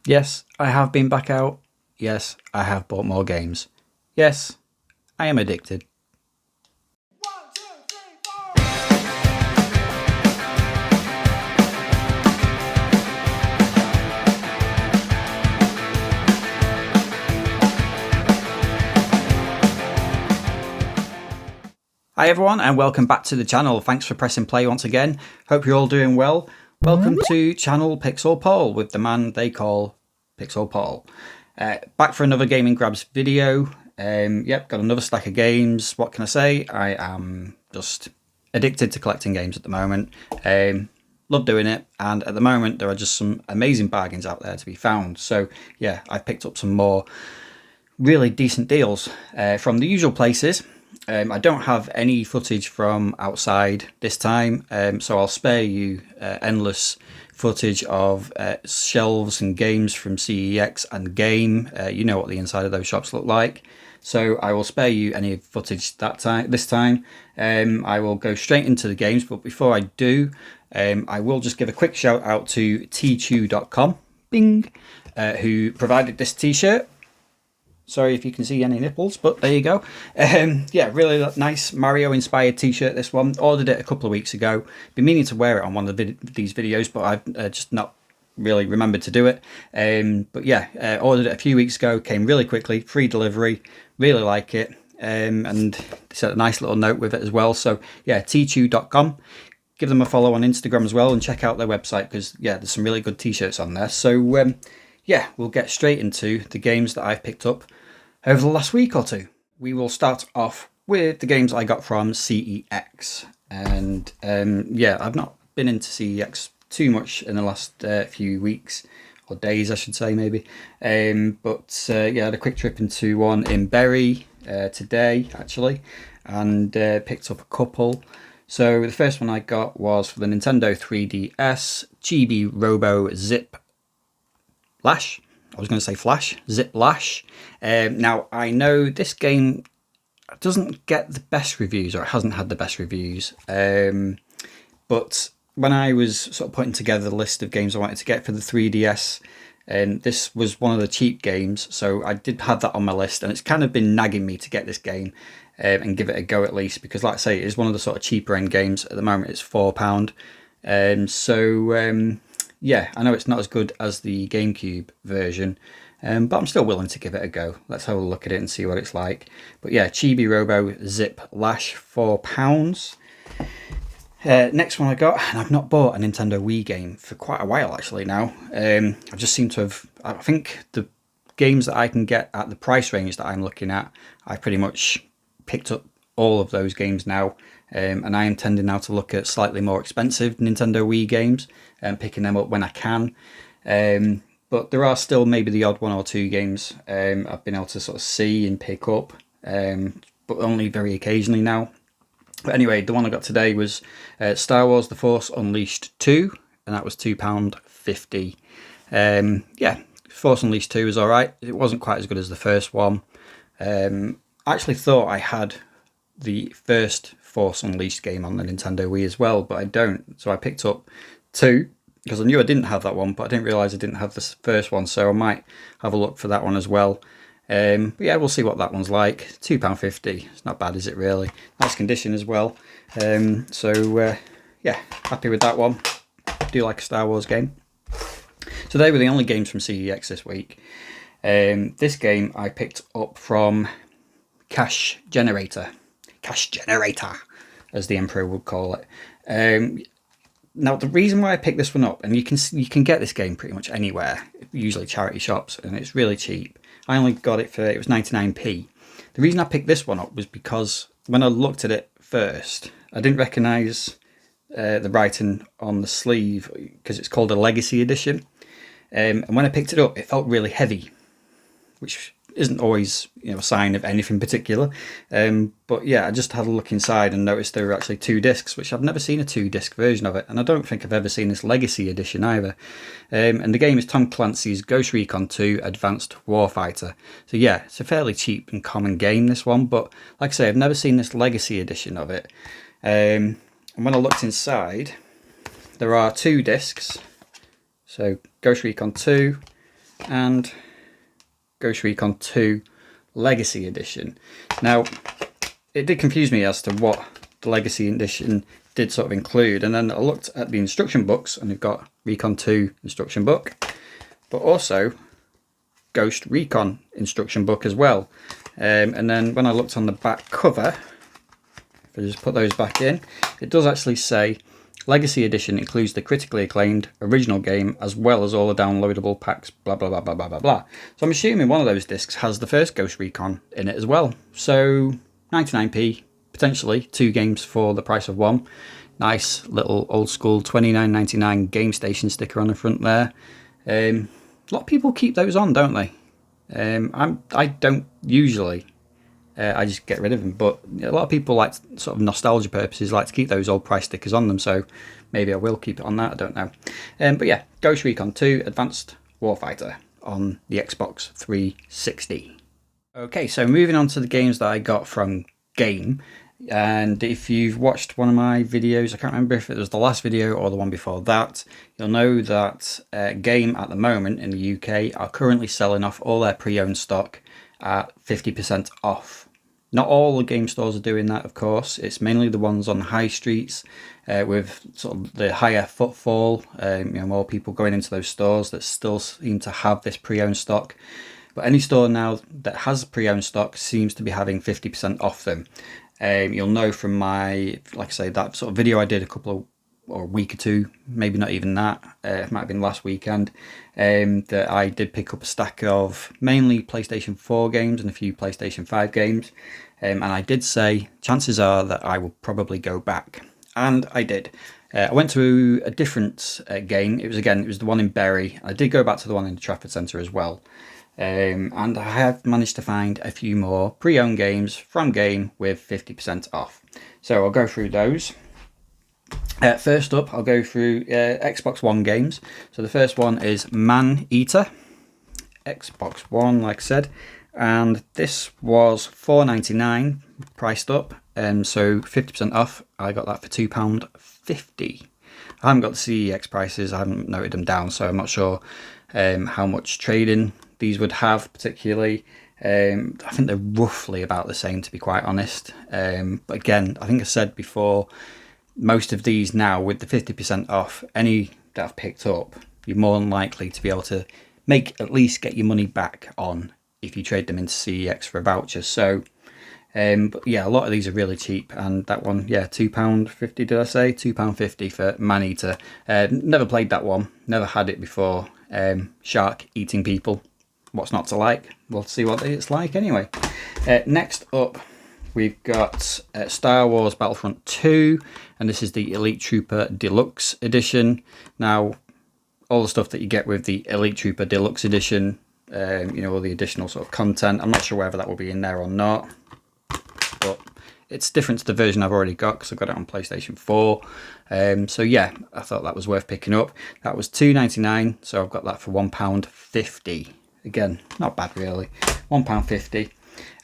Yes, I have been back out. Yes, I have bought more games. Yes, I am addicted. Hi everyone and welcome back to the channel. Thanks for pressing play once again. Hope you're all doing well. Welcome to channel Pixelpaul with the man they call Pixelpaul. Back for another Gaming Grabs video. Yep, got another stack of games. What can I say? I am just addicted to collecting games at the moment. Love doing it, and at the moment there are just some amazing bargains out there to be found. So yeah, I've picked up some more really decent deals from the usual places. I don't have any footage from outside this time, so I'll spare you endless footage of shelves and games from CEX and Game. You know what the inside of those shops look like. So I will spare you any footage this time. I will go straight into the games, but before I do, I will just give a quick shout out to tchew.com, bing, who provided this t-shirt. Sorry if you can see any nipples, but there you go. Yeah, really nice Mario inspired t-shirt, this one. Ordered it a couple of weeks ago. Been meaning to wear it on one of these videos, but I've just not really remembered to do it. But yeah, ordered it a few weeks ago, came really quickly, free delivery, really like it. And they sent a nice little note with it as well. So yeah, tchew.com. Give them a follow on Instagram as well and check out their website because yeah, there's some really good t-shirts on there. So yeah, we'll get straight into the games that I've picked up over the last week or two. We will start off with the games I got from CEX. And yeah, I've not been into CEX too much in the last few weeks, or days I should say maybe. But yeah, I had a quick trip into one in Bury today actually, and picked up a couple. So the first one I got was for the Nintendo 3DS, Chibi Robo Zip Lash. I was going to say Flash, Zip Lash. Now, I know this game doesn't get the best reviews, or it hasn't had the best reviews. But when I was sort of putting together the list of games I wanted to get for the 3DS, this was one of the cheap games. So I did have that on my list, and it's kind of been nagging me to get this game and give it a go at least. Because like I say, it is one of the sort of cheaper end games. At the moment, it's £4. Yeah, I know it's not as good as the GameCube version, but I'm still willing to give it a go. Let's have a look at it and see what it's like. But yeah, Chibi Robo Zip Lash, £4. Next one I got, and I've not bought a Nintendo Wii game for quite a while actually now. I just seem to have, I think the games that I can get at the price range that I'm looking at, I've pretty much picked up all of those games now. And I am tending now to look at slightly more expensive Nintendo Wii games and picking them up when I can. But there are still maybe the odd one or two games I've been able to sort of see and pick up, but only very occasionally now. But anyway, the one I got today was Star Wars The Force Unleashed 2, and that was £2.50. Yeah, Force Unleashed 2 is alright. It wasn't quite as good as the first one. I actually thought I had the first Force Unleashed game on the Nintendo Wii as well, but I don't. So I picked up 2 because I knew I didn't have that one, but I didn't realise I didn't have the first one, so I might have a look for that one as well. But yeah, we'll see what that one's like. £2.50. It's not bad, is it really? Nice condition as well. So yeah, happy with that one. Do like a Star Wars game. So they were the only games from CEX this week. This game I picked up from Cash Generator, as the Emperor would call it. Now the reason why I picked this one up, and you can get this game pretty much anywhere, usually charity shops, and it's really cheap. I only got it it was 99p. The reason I picked this one up was because when I looked at it first, I didn't recognise the writing on the sleeve because it's called a Legacy Edition. And when I picked it up, it felt really heavy, which isn't always, you know, a sign of anything particular. But yeah, I just had a look inside and noticed there were actually 2 discs, which I've never seen a 2-disc version of it, and I don't think I've ever seen this Legacy Edition either. And the game is Tom Clancy's Ghost Recon 2 Advanced Warfighter. So yeah, it's a fairly cheap and common game, this one, but like I say, I've never seen this Legacy Edition of it. And when I looked inside, there are 2 discs. So Ghost Recon 2 and Ghost Recon 2 Legacy Edition. Now, it did confuse me as to what the Legacy Edition did sort of include, and then I looked at the instruction books, and they've got Recon 2 instruction book, but also Ghost Recon instruction book as well. And then when I looked on the back cover, if I just put those back in, it does actually say Legacy Edition includes the critically acclaimed original game as well as all the downloadable packs, blah blah blah blah blah blah blah. So I'm assuming one of those discs has the first Ghost Recon in it as well. So 99p, potentially 2 games for the price of 1. Nice little old school $29.99 Game Station sticker on the front there. A lot of people keep those on, don't they? I don't usually. I just get rid of them, but a lot of people, like sort of nostalgia purposes, like to keep those old price stickers on them, so maybe I will keep it on that, I don't know. But yeah, Ghost Recon 2 Advanced Warfighter on the Xbox 360. Okay, so moving on to the games that I got from Game, and if you've watched one of my videos, I can't remember if it was the last video or the one before that, you'll know that Game at the moment in the UK are currently selling off all their pre-owned stock at 50% off. Not all the game stores are doing that, of course. It's mainly the ones on high streets with sort of the higher footfall, more people going into those stores that still seem to have this pre-owned stock. But any store now that has pre-owned stock seems to be having 50% off them. You'll know from my, like I say, that sort of video I did a week or two, maybe not even that, it might have been last weekend, that I did pick up a stack of mainly PlayStation 4 games and a few PlayStation 5 games, and I did say chances are that I will probably go back, and I did. I went to a different game. It was the one in Bury. I did go back to the one in the Trafford Centre as well, and I have managed to find a few more pre-owned games from Game with 50% off. So I'll go through those. First up, I'll go through Xbox One games. So the first one is Man Eater, Xbox One, like I said, and this was $4.99 priced up, so 50% off. I got that for £2.50. I haven't got the CEX prices, I haven't noted them down, so I'm not sure how much trading these would have particularly. I think they're roughly about the same, to be quite honest. But again, I think I said before, most of these now with the 50% off, any that I've picked up, you're more than likely to be able to at least get your money back on if you trade them into CEX for a voucher. So, but yeah, a lot of these are really cheap, and that one, yeah, £2.50, did I say? £2.50 for Man Eater. Never played that one, never had it before. Shark eating people, what's not to like? We'll see what it's like anyway. Next up, we've got Star Wars Battlefront 2, and this is the Elite Trooper Deluxe Edition. Now, all the stuff that you get with the Elite Trooper Deluxe Edition, all the additional sort of content, I'm not sure whether that will be in there or not, but it's different to the version I've already got because I've got it on PlayStation 4. So yeah, I thought that was worth picking up. That was $2.99, so I've got that for £1.50. Again, not bad really, £1.50.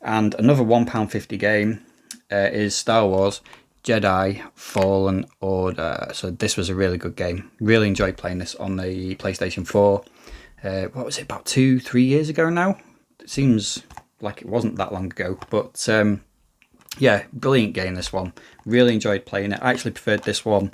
And another £1.50 game is Star Wars Jedi Fallen Order. So this was a really good game. Really enjoyed playing this on the PlayStation 4. What was it, about 2-3 years ago now? It seems like it wasn't that long ago. But yeah, brilliant game, this one. Really enjoyed playing it. I actually preferred this one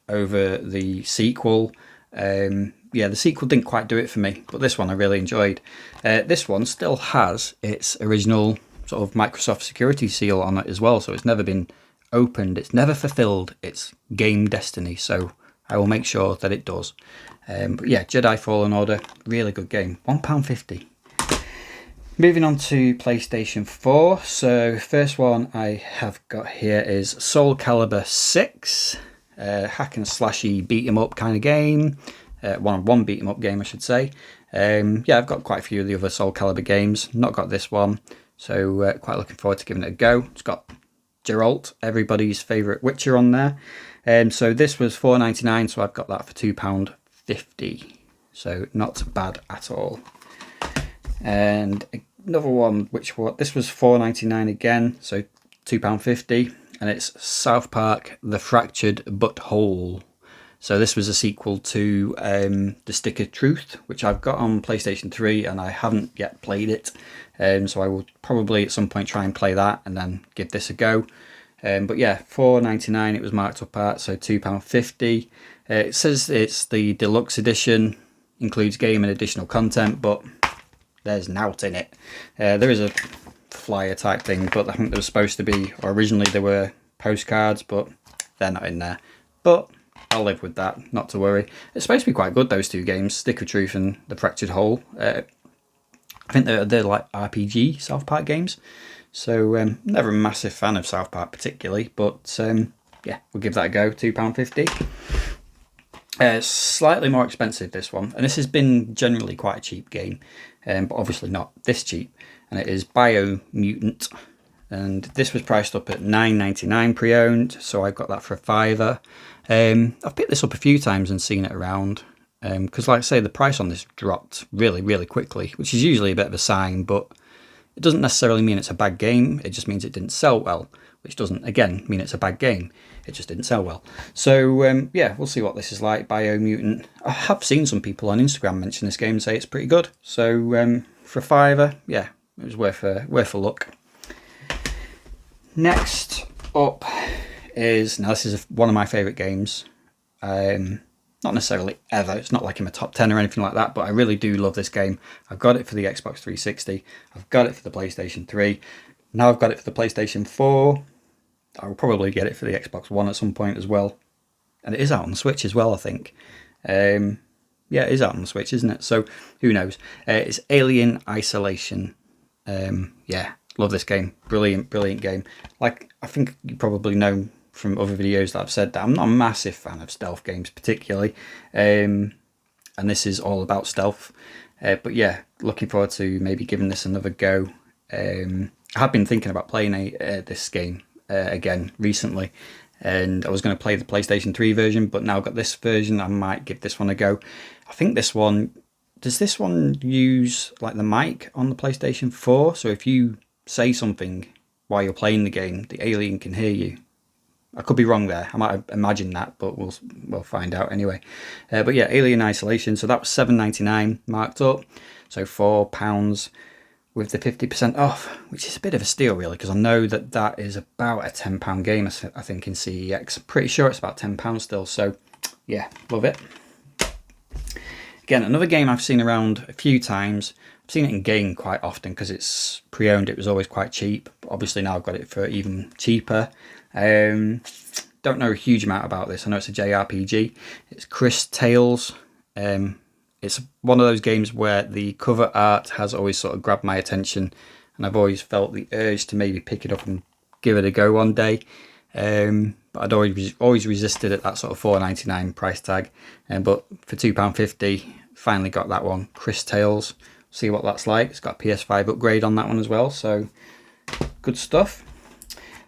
over the sequel. Yeah, the sequel didn't quite do it for me, but this one I really enjoyed. This one still has its original sort of Microsoft security seal on it as well, so it's never been opened, it's never fulfilled its game destiny, so I will make sure that it does. But yeah, Jedi Fallen Order, really good game, £1.50. Moving on to PlayStation 4, so first one I have got here is Soul Calibur 6, hack and slashy beat 'em up kind of game. One beat 'em up game, I should say. Yeah, I've got quite a few of the other Soul Calibur games, not got this one, so quite looking forward to giving it a go. It's got Geralt, everybody's favourite Witcher, on there. So this was $4.99, so I've got that for £2.50. So not bad at all. And another one, this was $4.99 again, so £2.50, and it's South Park: The Fractured But Whole. So this was a sequel to The Stick of Truth, which I've got on PlayStation 3 and I haven't yet played it. So I will probably at some point try and play that and then give this a go. But yeah, £4.99 it was marked up at, so £2.50. It says it's the deluxe edition, includes game and additional content, but there's nought in it. There is a flyer type thing, but I think there was supposed to be, or originally there were postcards, but they're not in there. But I'll live with that, not to worry. It's supposed to be quite good, those two games, Stick of Truth and The Fractured Whole. I think they're like RPG South Park games. So never a massive fan of South Park particularly, but yeah, we'll give that a go. £2.50. Slightly more expensive, this one, and this has been generally quite a cheap game, but obviously not this cheap, and it is Biomutant, and this was priced up at £9.99 pre-owned, so I got that for a £5. I've picked this up a few times and seen it around, because like I say, the price on this dropped really quickly, which is usually a bit of a sign, but it doesn't necessarily mean it's a bad game, it just means it didn't sell well, which doesn't, again, mean it's a bad game. It just didn't sell well. So, yeah, we'll see what this is like, Biomutant. I have seen some people on Instagram mention this game and say it's pretty good. So, for a £5, yeah, it was worth a look. Next up is, now this is one of my favourite games. Not necessarily ever, it's not like in my top 10 or anything like that, but I really do love this game. I've got it for the Xbox 360, I've got it for the PlayStation 3, now I've got it for the PlayStation 4, I'll probably get it for the Xbox One at some point as well. And it is out on the Switch as well, I think. Yeah, it is out on the Switch, isn't it? So, who knows? It's Alien Isolation. Yeah, love this game. Brilliant game. Like, I think you probably know from other videos that I've said that I'm not a massive fan of stealth games particularly, and this is all about stealth, but yeah, looking forward to maybe giving this another go. I have been thinking about playing this game again recently, and I was going to play the PlayStation 3 version, but now I've got this version, I might give this one a go. I think this one, does this one use like the mic on the PlayStation 4, so if you say something while you're playing the game, the alien can hear you? I could be wrong there. I might have imagined that, but we'll find out anyway. But yeah, Alien Isolation. So that was £7.99 marked up. So £4 with the 50% off, which is a bit of a steal really, because I know that is about a £10 game, I think, in CEX. Pretty sure it's about £10 still. So yeah, love it. Again, another game I've seen around a few times. I've seen it in game quite often because it's pre-owned. It was always quite cheap. But obviously now I've got it for even cheaper. Don't know a huge amount about this. I know it's a JRPG. It's Chris Tales. It's one of those games where the cover art has always sort of grabbed my attention, and I've always felt the urge to maybe pick it up and give it a go one day. But I'd always resisted at that sort of £4.99 price tag. But for £2.50, finally got that one. Chris Tales. See what that's like. It's got a PS5 upgrade on that one as well, so good stuff.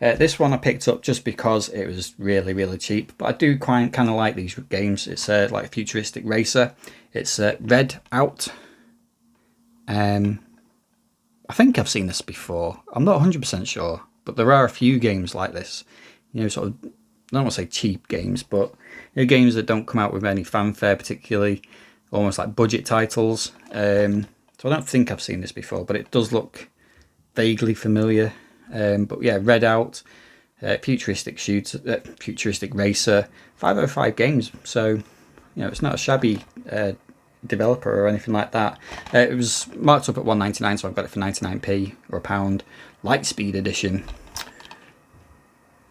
This one I picked up just because it was really cheap, but I do kind of like these games. It's like a futuristic racer. It's Red Out. I think I've seen this before. I'm not 100% sure, but there are a few games like this. You know, sort of, I don't want to say cheap games, but you know, games that don't come out with any fanfare particularly, almost like budget titles. So I don't think I've seen this before, but it does look vaguely familiar. But yeah, Red Out, futuristic racer, 505 Games. So you know, it's not a shabby developer or anything like that. It was marked up at £1.99, so I've got it for 99p or £1. Lightspeed edition.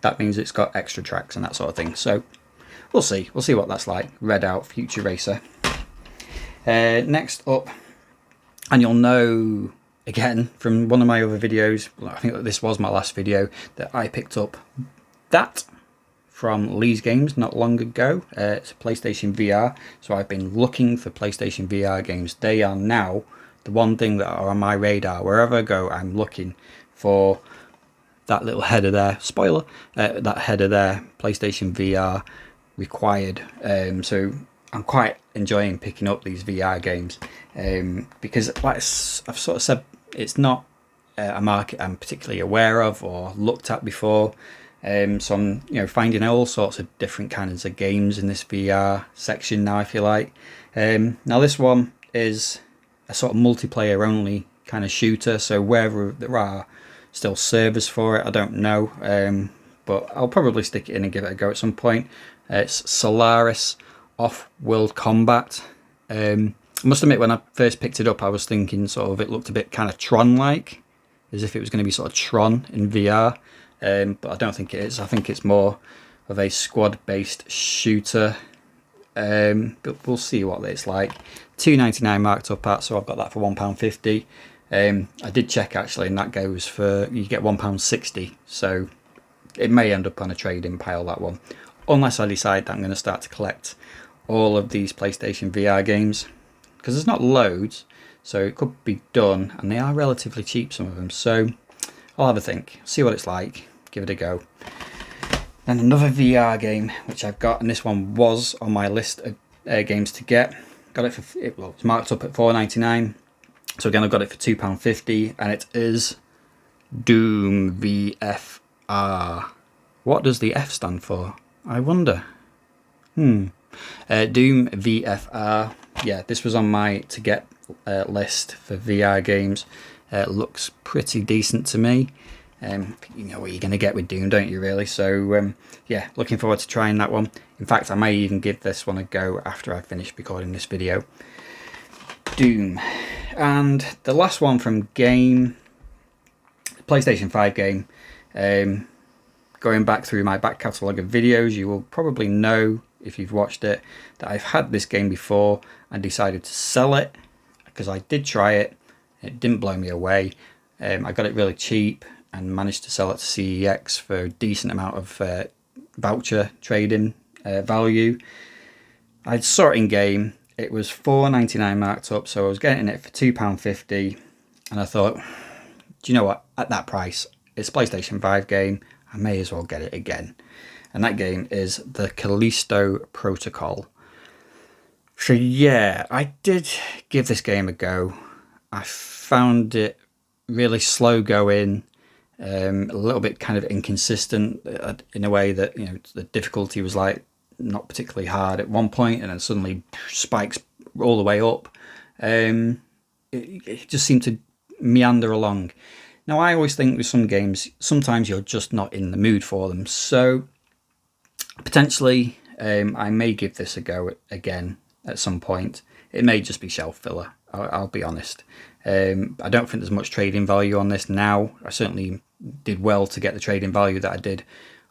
That means it's got extra tracks and that sort of thing. So we'll see what that's like. Red Out, Future Racer. Next up, and you'll know again from one of my other videos, I think that this was my last video, that I picked up that from Lee's Games not long ago. It's a PlayStation VR, so I've been looking for PlayStation VR games. They are now the one thing that are on my radar. Wherever I go, I'm looking for that little header there. Spoiler, that header there, PlayStation VR required. So I'm quite enjoying picking up these VR games because, like I've sort of said, it's not a market I'm particularly aware of or looked at before. So I'm finding all sorts of different kinds of games in this VR section now, if you like. Now this one is a sort of multiplayer only kind of shooter, so whether there are still servers for it, I don't know, but I'll probably stick it in and give it a go at some point. It's Solaris Off-World Combat. I must admit, when I first picked it up, I was thinking sort of it looked a bit kind of Tron-like, as if it was going to be sort of Tron in VR, but I don't think it is. I think it's more of a squad-based shooter, but we'll see what it's like. $2.99 marked up at, so I've got that for £1.50. I did check actually, and that goes for, you get £1.60, so it may end up on a trade-in pile, that one, unless I decide that I'm going to start to collect all of these PlayStation VR games, because there's not loads, so it could be done, and they are relatively cheap, some of them, so I'll have a think, see what it's like, give it a go. Then another VR game which I've got, and this one was on my list of games to get. Got it for, well, it's marked up at £4.99, so again I've got it for £2.50, and it is Doom VFR. What does the F stand for, I wonder? Doom VFR. Yeah, this was on my to get list for VR games. Looks pretty decent to me. You know what you're going to get with Doom, don't you, really? So yeah, looking forward to trying that one. In fact, I may even give this one a go after I finish recording this video. Doom. And the last one from game, PlayStation 5 game. Going back through my back catalogue of videos, you will probably know, if you've watched it, that I've had this game before and decided to sell it because I did try it. It didn't blow me away. I got it really cheap and managed to sell it to CEX for a decent amount of voucher trading value. I saw it in game. It was £4.99 marked up, so I was getting it for £2.50, and I thought, do you know what, at that price, it's a PlayStation 5 game, I may as well get it again. And that game is the Callisto Protocol. So yeah, I did give this game a go. I found it really slow going, a little bit kind of inconsistent in a way that, you know, the difficulty was like not particularly hard at one point and then suddenly spikes all the way up. It just seemed to meander along. Now, I always think with some games, sometimes you're just not in the mood for them. So potentially I may give this a go again at some point. It may just be shelf filler, I'll be honest. I don't think there's much trading value on this now. I certainly did well to get the trading value that I did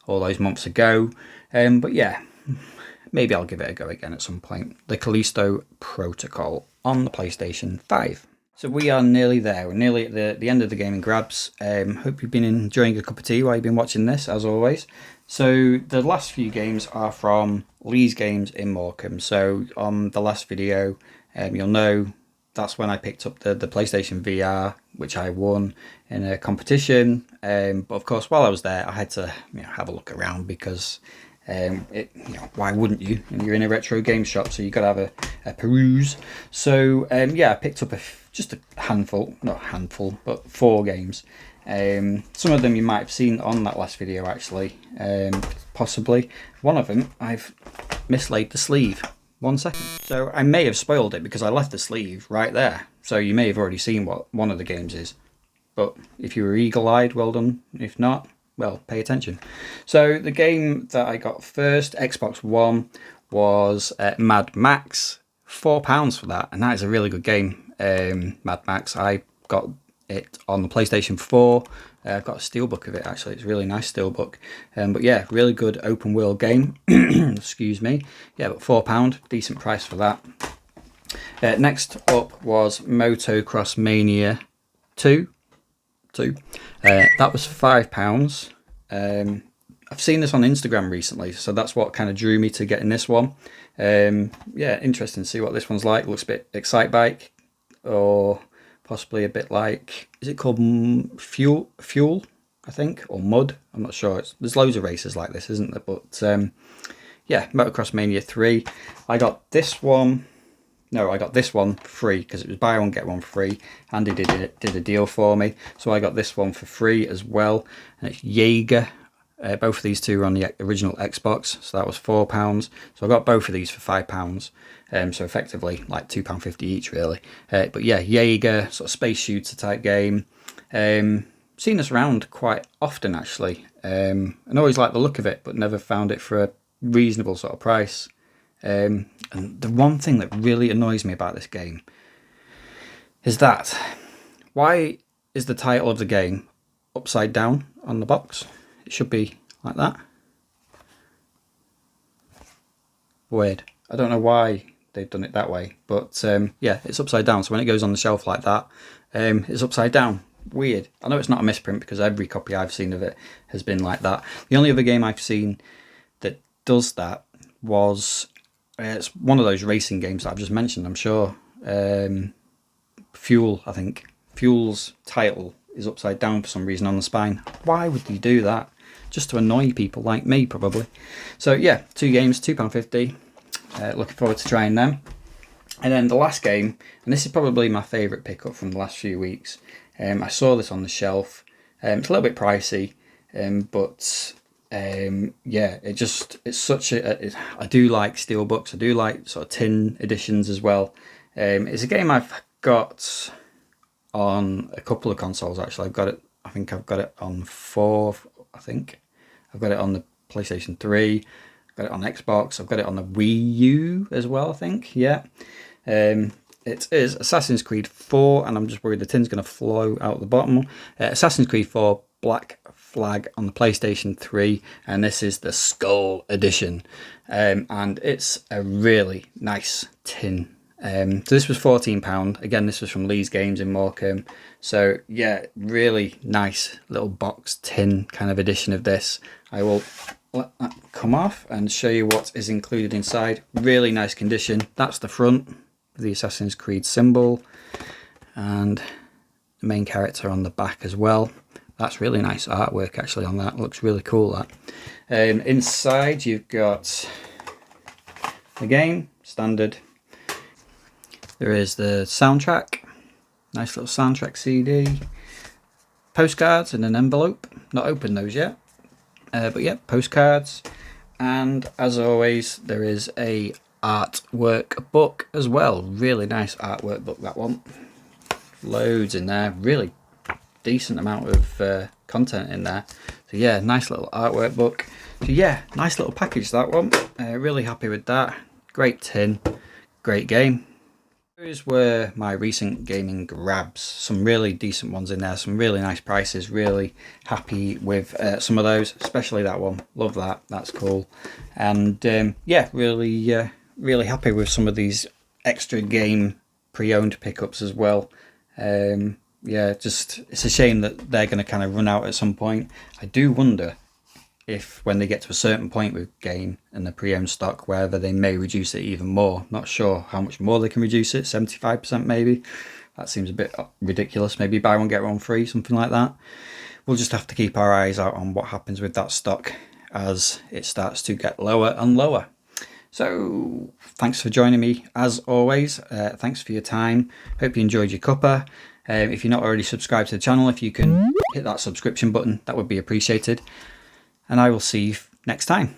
all those months ago. But yeah, maybe I'll give it a go again at some point. The Callisto Protocol on the PlayStation 5. So we are nearly there. We're nearly at the end of the gaming grabs. Hope you've been enjoying a cup of tea while you've been watching this, as always. So the last few games are from Lee's Games in Morecambe. So on the last video, you'll know that's when I picked up the PlayStation VR, which I won in a competition. But of course, while I was there, I had to have a look around because why wouldn't you? You're in a retro game shop, so you've got to have a peruse. So yeah, I picked up just a handful, not a handful, but 4 games. Some of them you might have seen on that last video, actually, possibly. One of them, I've mislaid the sleeve. 1 second. So I may have spoiled it because I left the sleeve right there. So you may have already seen what one of the games is. But if you were eagle-eyed, well done. If not, well, pay attention. So the game that I got first, Xbox One, was Mad Max. £4 for that, and that is a really good game. Mad Max. I got it on the PlayStation 4. I've got a steelbook of it, actually. It's a really nice steelbook. But yeah, really good open world game. Excuse me. Yeah, but £4, decent price for that. Next up was Motocross Mania 2. That was £5. I've seen this on Instagram recently, so that's what kind of drew me to getting this one. Yeah, interesting to see what this one's like. Looks a bit Excitebike, or possibly a bit like, is it called Fuel, I think, or Mud? I'm not sure. There's loads of races like this, isn't there? But yeah, Motocross Mania 3. I got this one. No, I got this one free because it was buy one get one free. Andy did a deal for me, so I got this one for free as well. And it's Jaeger Both of these two were on the original Xbox, so that was £4. So I got both of these for £5. So effectively like £2.50 each, really. But yeah, Jaeger, sort of space shooter type game. Seen this around quite often, actually. And always liked the look of it, but never found it for a reasonable sort of price. And the one thing that really annoys me about this game is that, why is the title of the game upside down on the box? It should be like that. Weird. I don't know why they've done it that way, but yeah, it's upside down. So when it goes on the shelf like that, it's upside down. Weird. I know it's not a misprint because every copy I've seen of it has been like that. The only other game I've seen that does that was, it's one of those racing games that I've just mentioned, I'm sure. Fuel, I think. Fuel's title is upside down for some reason on the spine. Why would you do that? Just to annoy people like me, probably. So yeah, 2 games, £2.50. Looking forward to trying them. And then the last game, and this is probably my favourite pickup from the last few weeks. I saw this on the shelf. It's a little bit pricey, but yeah, it's such a. I do like steelbooks. I do like sort of tin editions as well. It's a game I've got on a couple of consoles, actually. I think I've got it on 4. I think I've got it on the PlayStation 3. I've got it on Xbox. I've got it on the Wii U as well, I think. Yeah. It is Assassin's Creed 4, and I'm just worried the tin's going to flow out the bottom. Assassin's Creed 4 Black Flag on the PlayStation 3, and this is the Skull Edition. And it's a really nice tin. So this was £14. Again, this was from Lee's Games in Morecambe. So yeah, really nice little box tin kind of edition of this. I will let that come off and show you what is included inside. Really nice condition. That's the front, the Assassin's Creed symbol, and the main character on the back as well. That's really nice artwork actually on that. Looks really cool, that. Inside you've got the game, standard. There is the soundtrack, nice little soundtrack CD, postcards in an envelope, not opened those yet, but yeah, postcards, and as always there is a artwork book as well. Really nice artwork book, that one. Loads in there, really decent amount of content in there. So yeah, nice little artwork book. So yeah, nice little package, that one. Really happy with that. Great tin, great game. Those were my recent gaming grabs. Some really decent ones in there, some really nice prices. Really happy with some of those, especially that one. Love that, that's cool. And yeah, really happy with some of these extra game pre-owned pickups as well. Yeah, just it's a shame that they're going to kind of run out at some point. I do wonder if when they get to a certain point with game and the pre-owned stock, whether they may reduce it even more. Not sure how much more they can reduce it, 75% maybe. That seems a bit ridiculous. Maybe buy one, get one free, something like that. We'll just have to keep our eyes out on what happens with that stock as it starts to get lower and lower. So thanks for joining me as always. Thanks for your time. Hope you enjoyed your cuppa. If you're not already subscribed to the channel, if you can hit that subscription button, that would be appreciated. And I will see you next time.